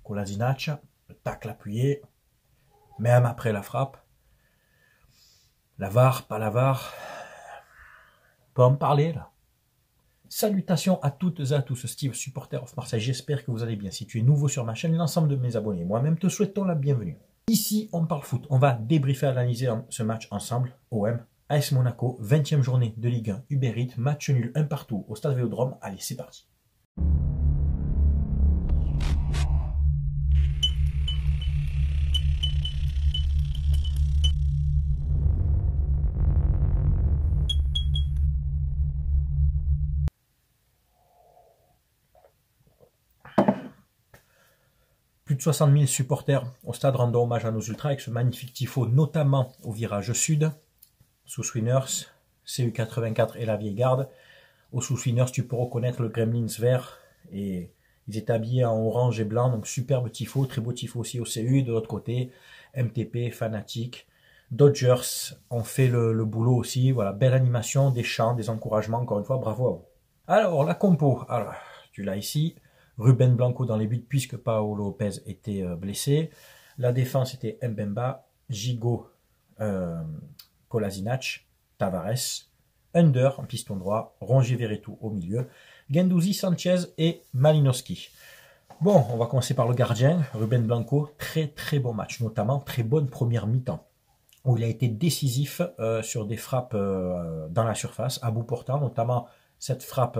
Kolasinac, le tacle appuyé, même après la frappe. La VAR, pas la VAR, on peut en parler là. Salutations à toutes et à tous, Steve, supporter of Marseille, j'espère que vous allez bien. Si tu es nouveau sur ma chaîne, l'ensemble de mes abonnés, moi-même te souhaitons la bienvenue. Ici, on parle foot, on va débriefer, analyser ce match ensemble, OM, AS Monaco, 20e journée de Ligue 1, Uber Eats, match nul, un partout au Stade Vélodrome. Allez, c'est parti. Plus de 60 000 supporters au stade rendant hommage à nos ultras avec ce magnifique tifo, notamment au virage sud, sous Winners, CU84 et la vieille garde. Au sous Winners, tu peux reconnaître le Gremlins vert et ils étaient habillés en orange et blanc, donc superbe tifo, très beau tifo aussi au CU. De l'autre côté, MTP, Fanatic, Dodgers ont fait le boulot aussi. Voilà, belle animation, des chants, des encouragements, encore une fois, bravo à vous. Alors, la compo, alors, tu l'as ici. Ruben Blanco dans les buts puisque Paolo Lopez était blessé. La défense était Mbemba, Gigot, Kolasinac, Tavares, Under en piston droit, Rongier-Verretou au milieu, Guendouzi, Sanchez et Malinowski. Bon, on va commencer par le gardien, Ruben Blanco. Très très bon match, notamment très bonne première mi-temps où il a été décisif sur des frappes dans la surface, à bout portant, notamment cette frappe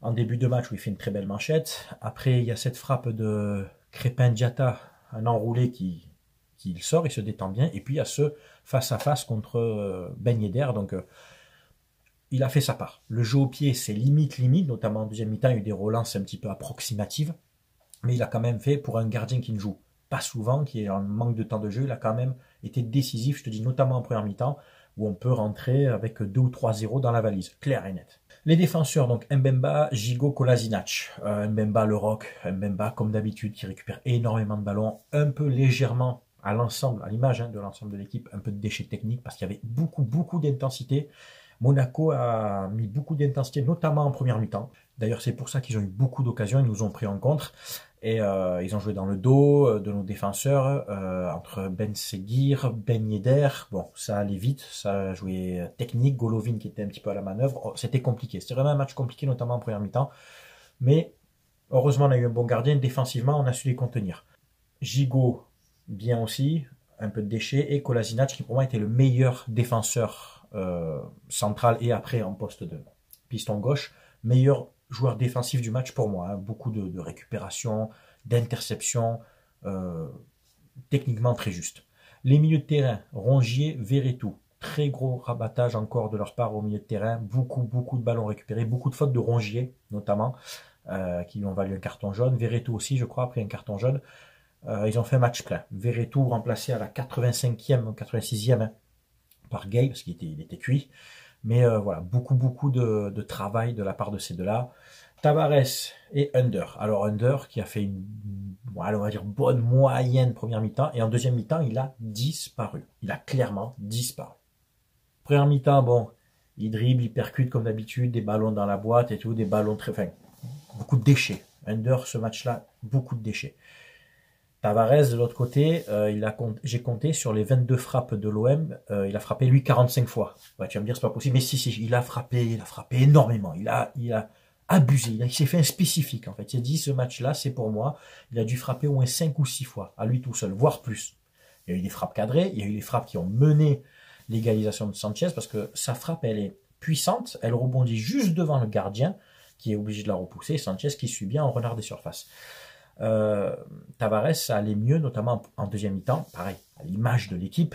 en début de match où il fait une très belle manchette. Après, il y a cette frappe de Crépin Diatta, un enroulé qui sort, il se détend bien. Et puis, il y a ce face-à-face contre Ben Yedder. Donc, il a fait sa part. Le jeu au pied, c'est limite, notamment en deuxième mi-temps, il y a eu des relances un petit peu approximatives. Mais il a quand même fait, pour un gardien qui ne joue pas souvent, qui est en manque de temps de jeu, il a quand même été décisif, je te dis, notamment en première mi-temps, où on peut rentrer avec 2 ou 3-0 dans la valise, clair et net. Les défenseurs, donc Mbemba, Gigot, Kolasinac. Mbemba, le rock, Mbemba, comme d'habitude, qui récupère énormément de ballons, un peu légèrement à l'ensemble, à l'image de l'ensemble de l'équipe, un peu de déchets techniques, parce qu'il y avait beaucoup d'intensité. Monaco a mis beaucoup d'intensité, notamment en première mi-temps. D'ailleurs, c'est pour ça qu'ils ont eu beaucoup d'occasions, ils nous ont pris en contre. Et ils ont joué dans le dos de nos défenseurs, entre Ben Seguir, Ben Yedder. Bon, ça allait vite, ça a joué technique. Golovin qui était un petit peu à la manœuvre. Oh, c'était compliqué, c'était vraiment un match compliqué, notamment en première mi-temps. Mais heureusement, on a eu un bon gardien. Défensivement, on a su les contenir. Gigot, bien aussi, un peu de déchets. Et Kolasinac, qui pour moi était le meilleur défenseur central et après en poste de piston gauche. Meilleur joueur défensif du match pour moi, hein. Beaucoup de récupération, d'interception, techniquement très juste. Les milieux de terrain, Rongier, Verretou, très gros rabattage encore de leur part au milieu de terrain, beaucoup de ballons récupérés, beaucoup de fautes de Rongier notamment, qui lui ont valu un carton jaune, Verretou aussi je crois, après un carton jaune. Ils ont fait un match plein. Verretou remplacé à la 85e, 86e hein, par Gay, parce qu'il était cuit. Mais voilà, beaucoup de travail de la part de ces deux-là. Tavares et Under. Alors Under qui a fait une, on va dire, bonne moyenne première mi-temps. Et en deuxième mi-temps, il a disparu. Il a clairement disparu. Première mi-temps, bon, il dribble, il percute comme d'habitude, des ballons dans la boîte et tout, des ballons très... Enfin, beaucoup de déchets. Under, ce match-là, beaucoup de déchets. Tavares, de l'autre côté, j'ai compté sur les 22 frappes de l'OM, il a frappé lui 45 fois. Ouais, tu vas me dire c'est pas possible, mais si, il a frappé énormément. Il a abusé, il s'est fait un spécifique en fait. Il s'est dit ce match-là, c'est pour moi. Il a dû frapper au moins 5 ou 6 fois, à lui tout seul, voire plus. Il y a eu des frappes cadrées, il y a eu des frappes qui ont mené l'égalisation de Sanchez, parce que sa frappe, elle est puissante, elle rebondit juste devant le gardien, qui est obligé de la repousser, Sanchez qui suit bien en renard des surfaces. Tavares, ça allait mieux, notamment en deuxième mi-temps, pareil, à l'image de l'équipe,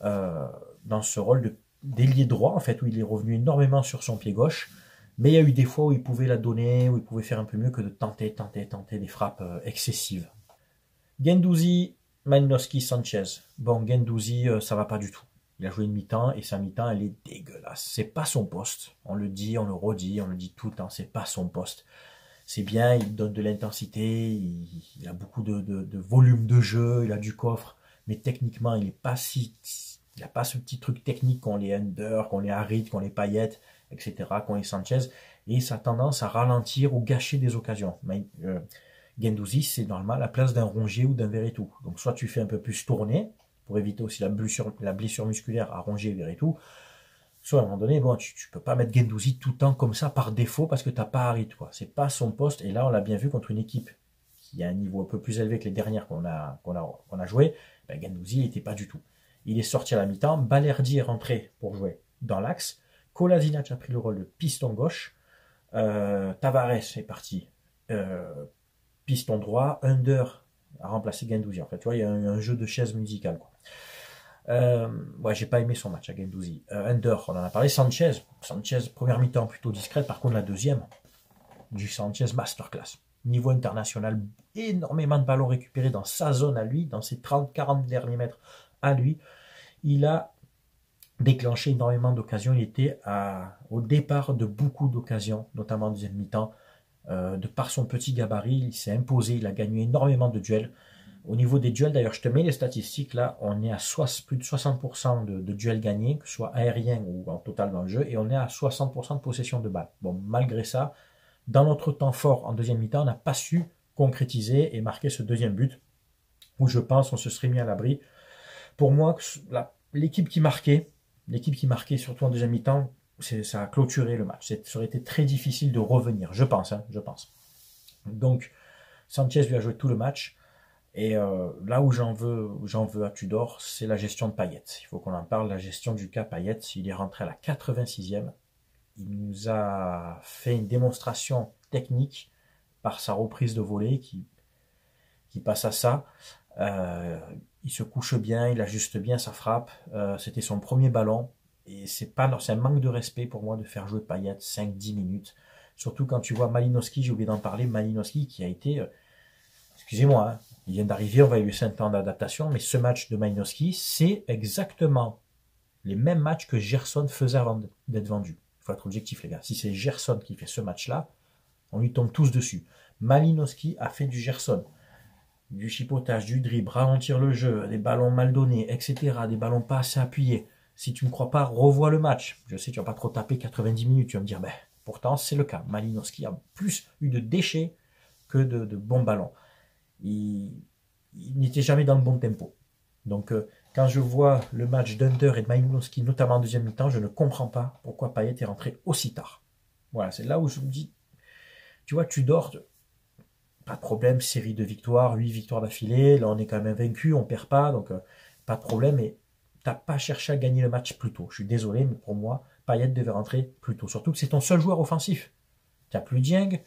dans ce rôle d'ailier droit, en fait, où il est revenu énormément sur son pied gauche, mais il y a eu des fois où il pouvait la donner, où il pouvait faire un peu mieux que de tenter des frappes excessives. Guendouzi, Malinowski, Sanchez. Bon, Guendouzi, ça va pas du tout. Il a joué une mi-temps, et sa mi-temps, elle est dégueulasse. C'est pas son poste. On le dit, on le redit, on le dit tout le temps, c'est pas son poste. C'est bien, il donne de l'intensité, il a beaucoup de volume de jeu, il a du coffre, mais techniquement, il n'a pas ce petit truc technique qu'ont les Under, qu'ont les Harit, qu'ont les Payet, etc., qu'ont les Sanchez, et ça a tendance à ralentir ou gâcher des occasions. Guendouzi, c'est normalement la place d'un Rongier ou d'un Verretou. Donc soit tu fais un peu plus tourner, pour éviter aussi la blessure musculaire à Rongier et Verretou, soit à un moment donné, bon, tu peux pas mettre Guendouzi tout le temps comme ça par défaut parce que tu n'as pas Harit, quoi. C'est pas son poste, et là on l'a bien vu contre une équipe qui a un niveau un peu plus élevé que les dernières qu'on a joué, ben Guendouzi il n'était pas du tout. Il est sorti à la mi-temps, Balerdi est rentré pour jouer dans l'axe, Kolasinac a pris le rôle de piston gauche, Tavares est parti piston droit, Under a remplacé Guendouzi. En fait, tu vois, il y a un jeu de chaises musicales, quoi. Ouais, j'ai pas aimé son match à Guendouzi. Under, on en a parlé. Sanchez, première mi-temps plutôt discrète. Par contre, la deuxième, du Sanchez masterclass. Niveau international, énormément de ballons récupérés dans sa zone à lui, dans ses 30-40 derniers mètres à lui. Il a déclenché énormément d'occasions. Il était au départ de beaucoup d'occasions, notamment en deuxième mi-temps. De par son petit gabarit, il s'est imposé, il a gagné énormément de duels. Au niveau des duels, d'ailleurs, je te mets les statistiques, là, on est à plus de 60% de duels gagnés, que ce soit aériens ou en total dans le jeu, et on est à 60% de possession de balles. Bon, malgré ça, dans notre temps fort en deuxième mi-temps, on n'a pas su concrétiser et marquer ce deuxième but, où je pense on se serait mis à l'abri. Pour moi, l'équipe qui marquait, surtout en deuxième mi-temps, ça a clôturé le match. Ça aurait été très difficile de revenir, je pense. Donc, Sanchez lui a joué tout le match. Et là où j'en veux à Tudor, c'est la gestion de Payet. Il faut qu'on en parle, la gestion du cas Payet. Il est rentré à la 86e. Il nous a fait une démonstration technique par sa reprise de volée qui passe à ça. Il se couche bien, il ajuste bien sa frappe. C'était son premier ballon. Et c'est un manque de respect pour moi de faire jouer Payet 5-10 minutes. Surtout quand tu vois Malinowski, j'ai oublié d'en parler, Malinowski qui a été... excusez-moi, hein, il vient d'arriver, on va lui laisser un temps d'adaptation, mais ce match de Malinowski, c'est exactement les mêmes matchs que Gerson faisait avant d'être vendu. Il faut être objectif, les gars. Si c'est Gerson qui fait ce match-là, on lui tombe tous dessus. Malinowski a fait du Gerson, du chipotage, du dribble, ralentir le jeu, des ballons mal donnés, etc., des ballons pas assez appuyés. Si tu ne me crois pas, revois le match. Je sais, tu vas pas trop taper 90 minutes, tu vas me dire, ben, pourtant, c'est le cas. Malinowski a plus eu de déchets que de bons ballons. Il n'était jamais dans le bon tempo. Donc, quand je vois le match d'Under et de Malinowski, notamment en deuxième mi-temps, je ne comprends pas pourquoi Payet est rentré aussi tard. Voilà, c'est là où je me dis, tu vois, Tudor, pas de problème, série de victoires, 8 victoires d'affilée, là on est quand même vaincu, on perd pas, donc pas de problème, mais t'as pas cherché à gagner le match plus tôt. Je suis désolé, mais pour moi, Payet devait rentrer plus tôt. Surtout que c'est ton seul joueur offensif. T'as plus Dieng,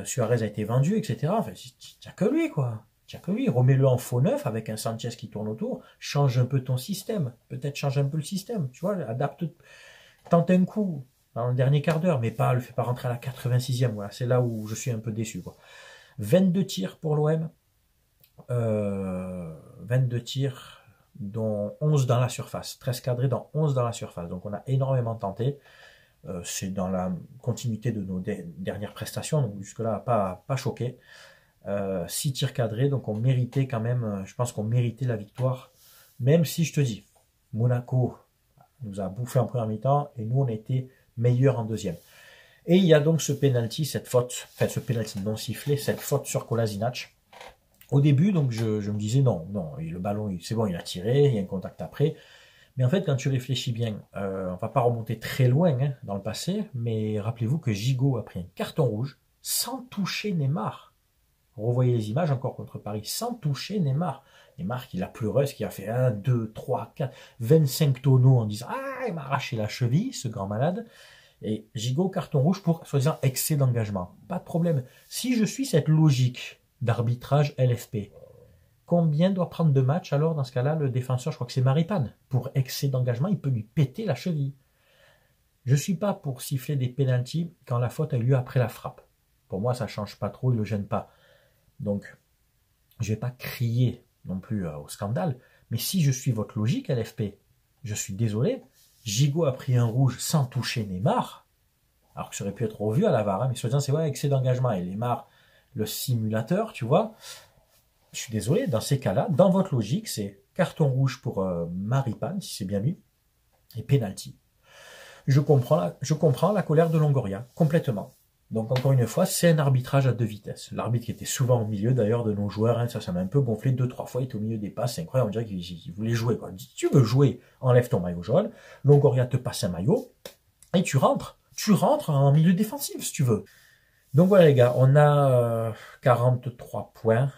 Suarez a été vendu, etc. Enfin, t'as que lui, quoi. T'as que lui. Remets-le en faux neuf avec un Sanchez qui tourne autour. Change un peu ton système. Peut-être change un peu le système. Tu vois, adapte, tente un coup dans le dernier quart d'heure, mais le fais pas rentrer à la 86e. Voilà, c'est là où je suis un peu déçu, quoi. 22 tirs pour l'OM. 22 tirs, dont 11 dans la surface. 13 cadrés, dans 11 dans la surface. Donc on a énormément tenté. C'est dans la continuité de nos dernières prestations, donc jusque-là, pas choqué. 6 tirs cadrés, donc on méritait quand même, je pense qu'on méritait la victoire, même si je te dis, Monaco nous a bouffé en première mi-temps, et nous on a été meilleurs en deuxième. Et il y a donc ce penalty, ce penalty non sifflé, cette faute sur Kolasinac. Au début, donc je me disais non, le ballon, c'est bon, il a tiré, il y a un contact après. Mais en fait, quand tu réfléchis bien, on va pas remonter très loin dans le passé, mais rappelez-vous que Gigot a pris un carton rouge sans toucher Neymar. Revoyez les images encore contre Paris, sans toucher Neymar. Neymar qui l'a pleureuse, qui a fait 1, 2, 3, 4, 25 tonneaux en disant « Ah, il m'a arraché la cheville, ce grand malade ». Et Gigot, carton rouge pour, soi-disant, excès d'engagement. Pas de problème. Si je suis cette logique d'arbitrage LFP, combien doit prendre de matchs alors dans ce cas-là le défenseur? Je crois que c'est Maripane. Pour excès d'engagement, il peut lui péter la cheville. Je ne suis pas pour siffler des pénaltys quand la faute a lieu après la frappe. Pour moi, ça ne change pas trop, il ne le gêne pas. Donc, je ne vais pas crier non plus au scandale, mais si je suis votre logique LFP, je suis désolé, Gigot a pris un rouge sans toucher Neymar, alors que ça aurait pu être revu à la VAR, mais soi-disant c'est excès d'engagement, et Neymar, le simulateur, tu vois. Je suis désolé, dans ces cas-là, dans votre logique, c'est carton rouge pour Maripane, si c'est bien lui, et penalty. Je comprends la colère de Longoria, complètement. Donc encore une fois, c'est un arbitrage à deux vitesses. L'arbitre qui était souvent au milieu d'ailleurs de nos joueurs, hein, ça m'a un peu gonflé 2-3 fois, il était au milieu des passes, c'est incroyable, on dirait qu'il voulait jouer. Quoi. Si tu veux jouer, enlève ton maillot jaune, Longoria te passe un maillot, et tu rentres en milieu défensif si tu veux. Donc voilà les gars, on a 43 points,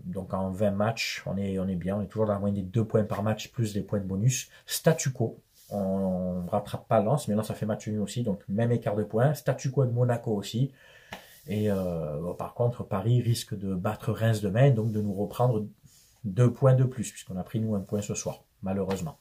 donc en 20 matchs, on est bien, on est toujours dans la moyenne des 2 points par match, plus les points de bonus. Statu quo, on ne rattrape pas Lens, mais là ça fait match nul aussi, donc même écart de points. Statu quo de Monaco aussi. Et bon, par contre, Paris risque de battre Reims demain, donc de nous reprendre 2 points de plus, puisqu'on a pris nous un point ce soir, malheureusement.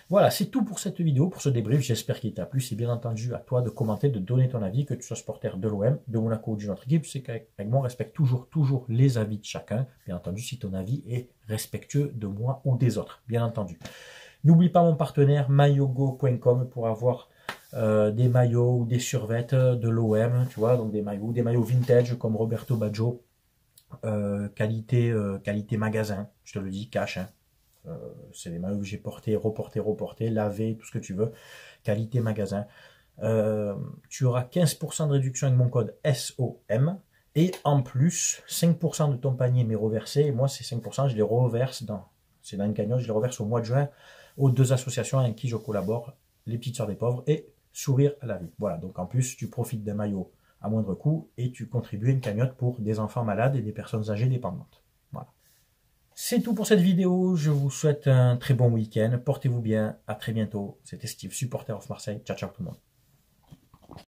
Voilà, c'est tout pour cette vidéo, pour ce débrief. J'espère qu'il t'a plu. C'est bien entendu à toi de commenter, de donner ton avis, que tu sois supporter de l'OM, de Monaco ou d'une autre équipe. C'est qu'avec moi, on respecte toujours les avis de chacun. Bien entendu, si ton avis est respectueux de moi ou des autres, bien entendu. N'oublie pas mon partenaire maillogo.com pour avoir des maillots ou des survêtes de l'OM, tu vois, donc des maillots vintage comme Roberto Baggio, qualité magasin, je te le dis, cash, hein. C'est les maillots que j'ai portés, reportés, lavés, tout ce que tu veux. Qualité magasin. Tu auras 15% de réduction avec mon code SOM. Et en plus, 5% de ton panier m'est reversé. Et moi, ces 5%, je les reverse c'est dans une cagnotte, je les reverse au mois de juin aux 2 associations avec qui je collabore, les Petites Sœurs des Pauvres et Sourire à la vie. Voilà, donc en plus, tu profites d'un maillot à moindre coût et tu contribues à une cagnotte pour des enfants malades et des personnes âgées dépendantes. Voilà. C'est tout pour cette vidéo, je vous souhaite un très bon week-end, portez-vous bien, à très bientôt, c'était Steve, supporter of Marseille, ciao ciao tout le monde.